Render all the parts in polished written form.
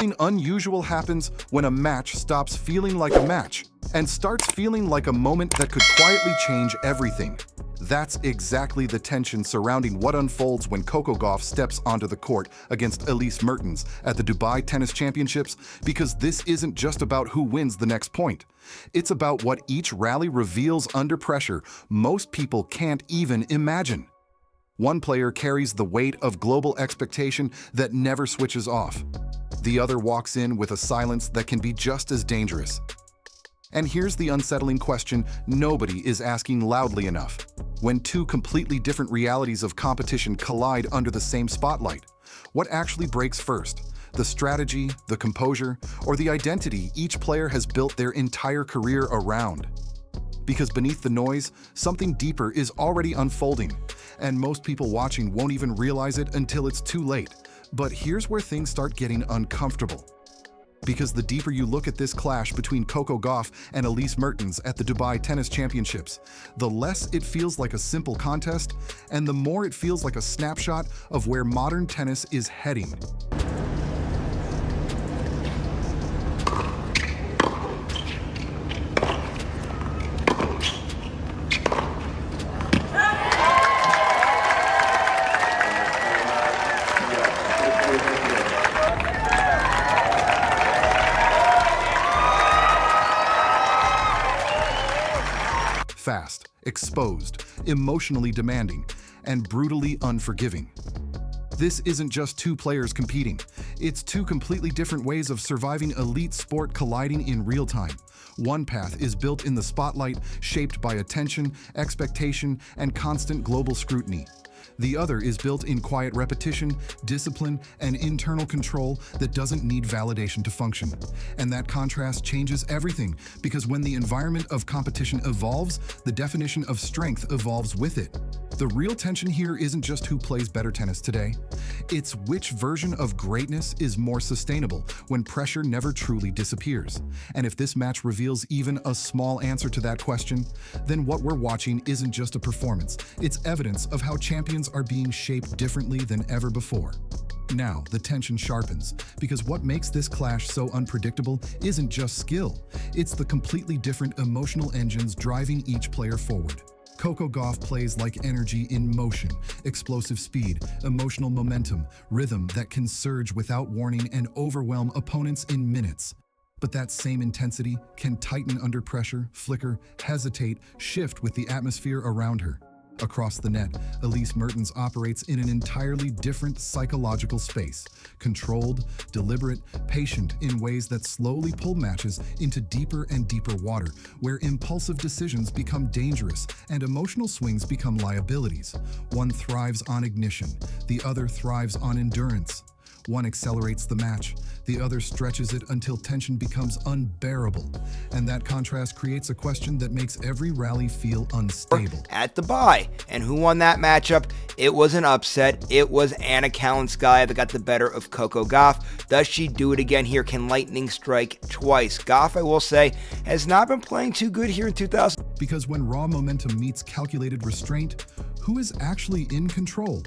Something unusual happens when a match stops feeling like a match and starts feeling like a moment that could quietly change everything. That's exactly the tension surrounding what unfolds when Coco Gauff steps onto the court against Elise Mertens at the Dubai Tennis Championships, because this isn't just about who wins the next point. It's about what each rally reveals under pressure most people can't even imagine. One player carries the weight of global expectation that never switches off. The other walks in with a silence that can be just as dangerous. And here's the unsettling question nobody is asking loudly enough. When two completely different realities of competition collide under the same spotlight, what actually breaks first? The strategy, the composure, or the identity each player has built their entire career around? Because beneath the noise, something deeper is already unfolding, and most people watching won't even realize it until it's too late. But here's where things start getting uncomfortable. Because the deeper you look at this clash between Coco Gauff and Elise Mertens at the Dubai Tennis Championships, the less it feels like a simple contest, and the more it feels like a snapshot of where modern tennis is heading. Fast, exposed, emotionally demanding, and brutally unforgiving. This isn't just two players competing. It's two completely different ways of surviving elite sport colliding in real time. One path is built in the spotlight, shaped by attention, expectation, and constant global scrutiny. The other is built in quiet repetition, discipline, and internal control that doesn't need validation to function. And that contrast changes everything, because when the environment of competition evolves, the definition of strength evolves with it. The real tension here isn't just who plays better tennis today. It's which version of greatness is more sustainable when pressure never truly disappears. And if this match reveals even a small answer to that question, then what we're watching isn't just a performance. It's evidence of how champions are being shaped differently than ever before. Now, the tension sharpens, because what makes this clash so unpredictable isn't just skill. It's the completely different emotional engines driving each player forward. Coco Gauff plays like energy in motion, explosive speed, emotional momentum, rhythm that can surge without warning and overwhelm opponents in minutes. But that same intensity can tighten under pressure, flicker, hesitate, shift with the atmosphere around her. Across the net, Elise Mertens operates in an entirely different psychological space, controlled, deliberate, patient in ways that slowly pull matches into deeper and deeper water, where impulsive decisions become dangerous and emotional swings become liabilities. One thrives on ignition, the other thrives on endurance. One accelerates the match, the other stretches it until tension becomes unbearable. And that contrast creates a question that makes every rally feel unstable. At Dubai. And who won that matchup? It was an upset. It was Anna Kalinskaya that got the better of Coco Gauff. Does she do it again here? Can lightning strike twice? Gauff, I will say, has not been playing too good here in 2000. Because when raw momentum meets calculated restraint, who is actually in control?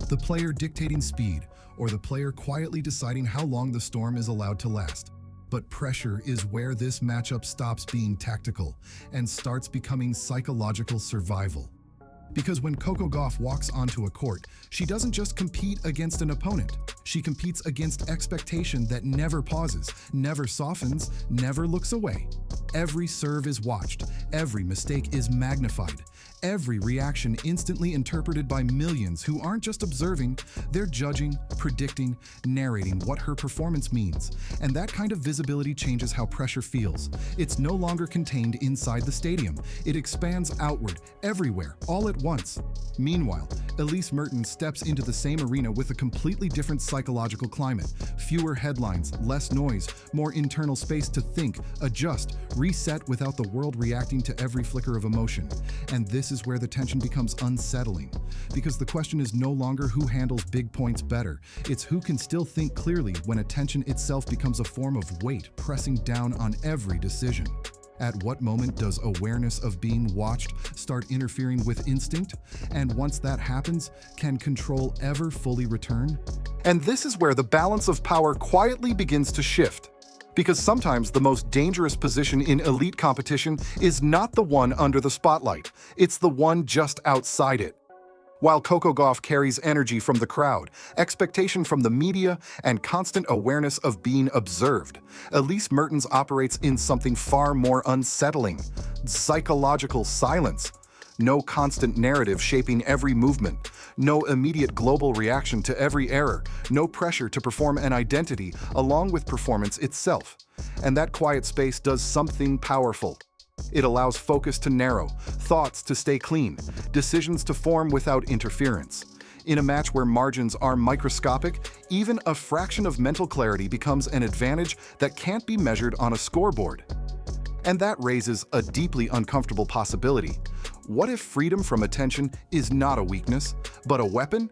The player dictating speed, or the player quietly deciding how long the storm is allowed to last. But pressure is where this matchup stops being tactical and starts becoming psychological survival. Because when Coco Gauff walks onto a court, she doesn't just compete against an opponent. She competes against expectation that never pauses, never softens, never looks away. Every serve is watched, every mistake is magnified, every reaction instantly interpreted by millions who aren't just observing, they're judging, predicting, narrating what her performance means. And that kind of visibility changes how pressure feels. It's no longer contained inside the stadium. It expands outward, everywhere, all at once. Meanwhile, Elise Mertens steps into the same arena with a completely different psychological climate. Fewer headlines, less noise, more internal space to think, adjust, reset without the world reacting to every flicker of emotion. And this is where the tension becomes unsettling. Because the question is no longer who handles big points better. It's who can still think clearly when attention itself becomes a form of weight pressing down on every decision. At what moment does awareness of being watched start interfering with instinct? And once that happens, can control ever fully return? And this is where the balance of power quietly begins to shift. Because sometimes the most dangerous position in elite competition is not the one under the spotlight, it's the one just outside it. While Coco Gauff carries energy from the crowd, expectation from the media, and constant awareness of being observed, Elise Mertens operates in something far more unsettling: psychological silence. No constant narrative shaping every movement, no immediate global reaction to every error, no pressure to perform an identity along with performance itself. And that quiet space does something powerful. It allows focus to narrow, thoughts to stay clean, decisions to form without interference. In a match where margins are microscopic, even a fraction of mental clarity becomes an advantage that can't be measured on a scoreboard. And that raises a deeply uncomfortable possibility. What if freedom from attention is not a weakness, but a weapon?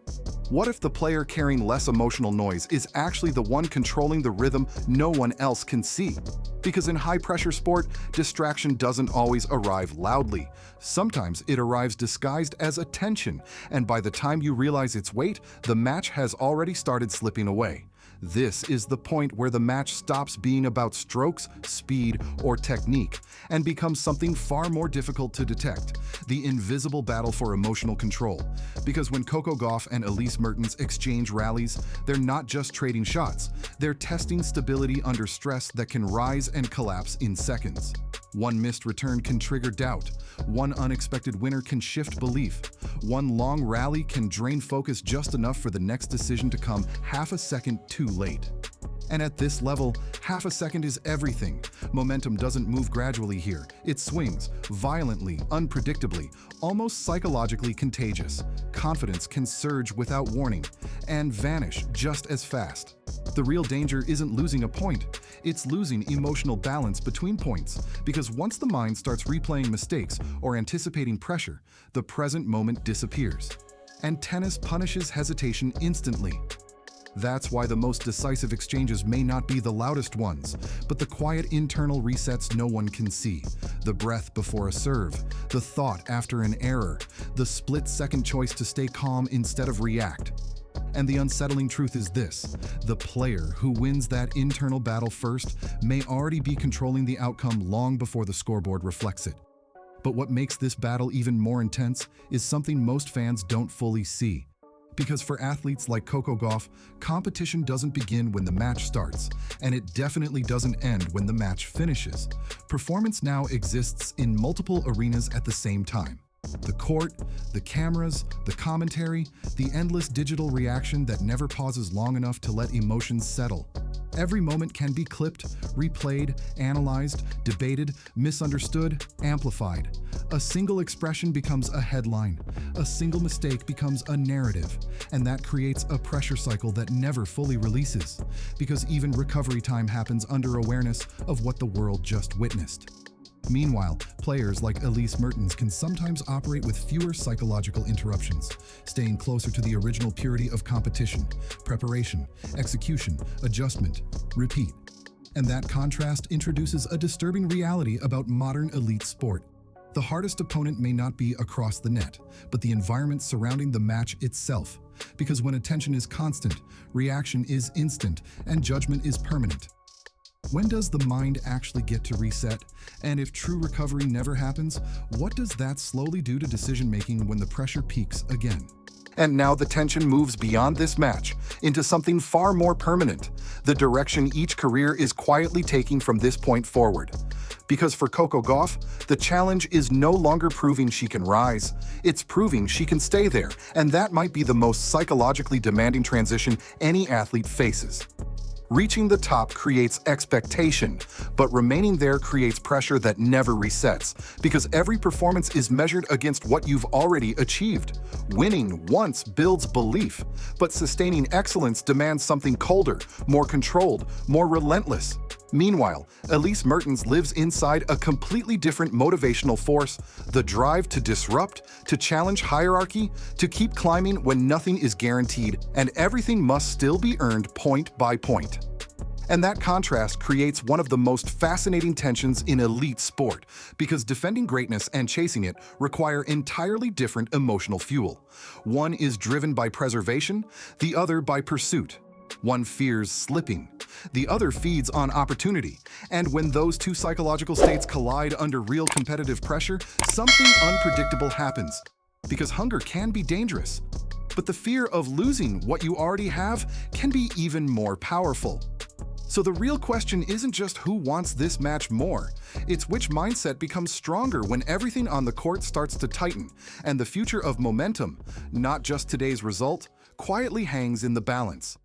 What if the player carrying less emotional noise is actually the one controlling the rhythm no one else can see? Because in high-pressure sport, distraction doesn't always arrive loudly. Sometimes it arrives disguised as attention, and by the time you realize its weight, the match has already started slipping away. This is the point where the match stops being about strokes, speed, or technique, and becomes something far more difficult to detect: the invisible battle for emotional control. Because when Coco Gauff and Elise Mertens exchange rallies, they're not just trading shots, they're testing stability under stress that can rise and collapse in seconds. One missed return can trigger doubt. One unexpected winner can shift belief. One long rally can drain focus just enough for the next decision to come half a second too late. And at this level, half a second is everything. Momentum doesn't move gradually here. It swings, violently, unpredictably, almost psychologically contagious. Confidence can surge without warning and vanish just as fast. The real danger isn't losing a point, it's losing emotional balance between points, because once the mind starts replaying mistakes or anticipating pressure, the present moment disappears. And tennis punishes hesitation instantly. That's why the most decisive exchanges may not be the loudest ones, but the quiet internal resets no one can see. The breath before a serve, the thought after an error, the split-second choice to stay calm instead of react. And the unsettling truth is this: the player who wins that internal battle first may already be controlling the outcome long before the scoreboard reflects it. But what makes this battle even more intense is something most fans don't fully see. Because for athletes like Coco Gauff, competition doesn't begin when the match starts, and it definitely doesn't end when the match finishes. Performance now exists in multiple arenas at the same time. The court, the cameras, the commentary, the endless digital reaction that never pauses long enough to let emotions settle. Every moment can be clipped, replayed, analyzed, debated, misunderstood, amplified. A single expression becomes a headline. A single mistake becomes a narrative. And that creates a pressure cycle that never fully releases, because even recovery time happens under awareness of what the world just witnessed. Meanwhile, players like Elise Mertens can sometimes operate with fewer psychological interruptions, staying closer to the original purity of competition: preparation, execution, adjustment, repeat. And that contrast introduces a disturbing reality about modern elite sport. The hardest opponent may not be across the net, but the environment surrounding the match itself. Because when attention is constant, reaction is instant, and judgment is permanent. When does the mind actually get to reset? And if true recovery never happens, what does that slowly do to decision-making when the pressure peaks again? And now the tension moves beyond this match into something far more permanent: the direction each career is quietly taking from this point forward. Because for Coco Gauff, the challenge is no longer proving she can rise, it's proving she can stay there, and that might be the most psychologically demanding transition any athlete faces. Reaching the top creates expectation, but remaining there creates pressure that never resets, because every performance is measured against what you've already achieved. Winning once builds belief, but sustaining excellence demands something colder, more controlled, more relentless. Meanwhile, Elise Mertens lives inside a completely different motivational force: the drive to disrupt, to challenge hierarchy, to keep climbing when nothing is guaranteed and everything must still be earned point by point. And that contrast creates one of the most fascinating tensions in elite sport, because defending greatness and chasing it require entirely different emotional fuel. One is driven by preservation, the other by pursuit. One fears slipping, the other feeds on opportunity. And when those two psychological states collide under real competitive pressure, something unpredictable happens. Because hunger can be dangerous, but the fear of losing what you already have can be even more powerful. So the real question isn't just who wants this match more, it's which mindset becomes stronger when everything on the court starts to tighten, and the future of momentum, not just today's result, quietly hangs in the balance.